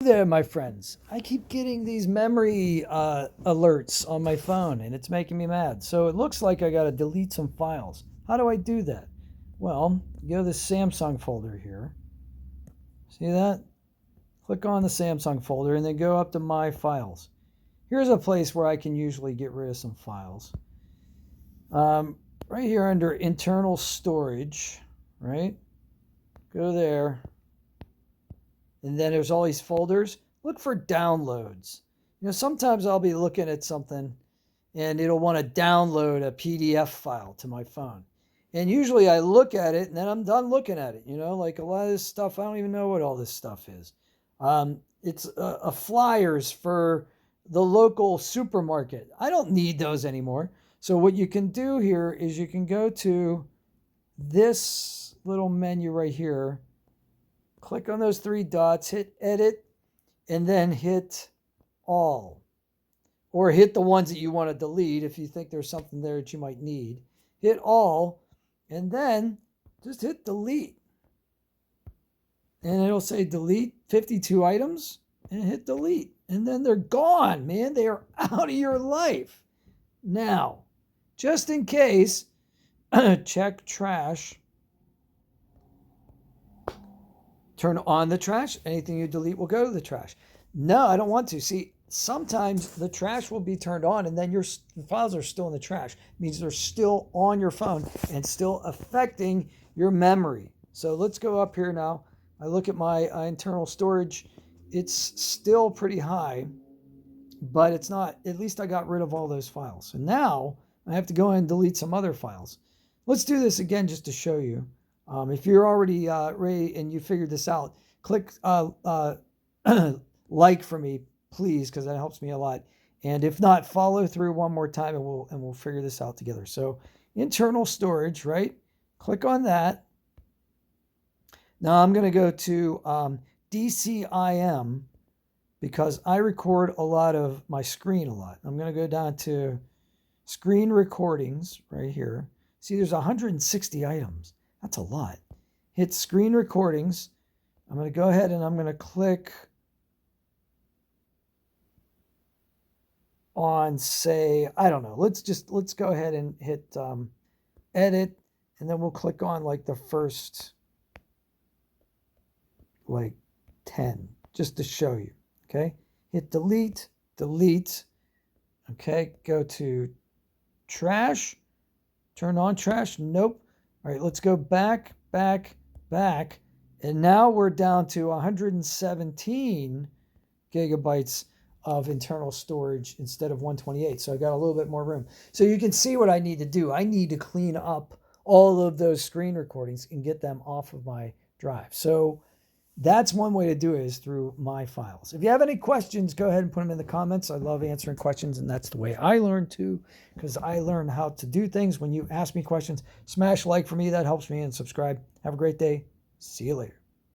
There, my friends. I keep getting these memory alerts on my phone and it's making me mad. So it looks like I got to delete some files. How do I do that? Well, go to the Samsung folder here. See that? Click on the Samsung folder and then go up to My Files. Here's a place where I can usually get rid of some files. Right here under Internal Storage, right? Go there. And then there's all these folders. Look for downloads. Sometimes I'll be looking at something and it'll want to download a PDF file to my phone. And usually I look at it and then I'm done looking at it. Like a lot of this stuff, I don't even know what all this stuff is. It's a flyers for the local supermarket. I don't need those anymore. So what you can do here is you can go to this little menu right here. Click on those three dots, hit edit, and then hit all. Or hit the ones that you want to delete if you think there's something there that you might need. Hit all, and then just hit delete. And it'll say delete 52 items, and hit delete. And then they're gone, man. They are out of your life. Now, just in case, check trash. Turn on the trash. Anything you delete will go to the trash. No, I don't want to. See, sometimes the trash will be turned on and then your files are still in the trash. It means they're still on your phone and still affecting your memory. So let's go up here now. I look at my internal storage. It's still pretty high, but it's not. At least I got rid of all those files. So now I have to go and delete some other files. Let's do this again just to show you. If you're already ready and you figured this out, click like for me, please, because that helps me a lot. And if not, follow through one more time and we'll figure this out together. So internal storage, right? Click on that. Now I'm going to go to DCIM because I record a lot of my screen a lot. I'm going to go down to screen recordings right here. See, there's 160 items. That's a lot. Hit screen recordings. I'm going to go ahead and I'm going to click on, say, I don't know. Let's go ahead and hit edit, and then we'll click on like the first like 10 just to show you. Okay. Hit delete. Okay. Go to trash. Turn on trash. Nope. All right, let's go back. And now we're down to 117 gigabytes of internal storage instead of 128. So I got a little bit more room. So you can see what I need to do. I need to clean up all of those screen recordings and get them off of my drive. So that's one way to do it, is through My Files. If you have any questions, go ahead and put them in the comments. I love answering questions, and that's the way I learn too, because I learn how to do things when you ask me questions. Smash like for me, that helps me, and subscribe. Have a great day. See you later.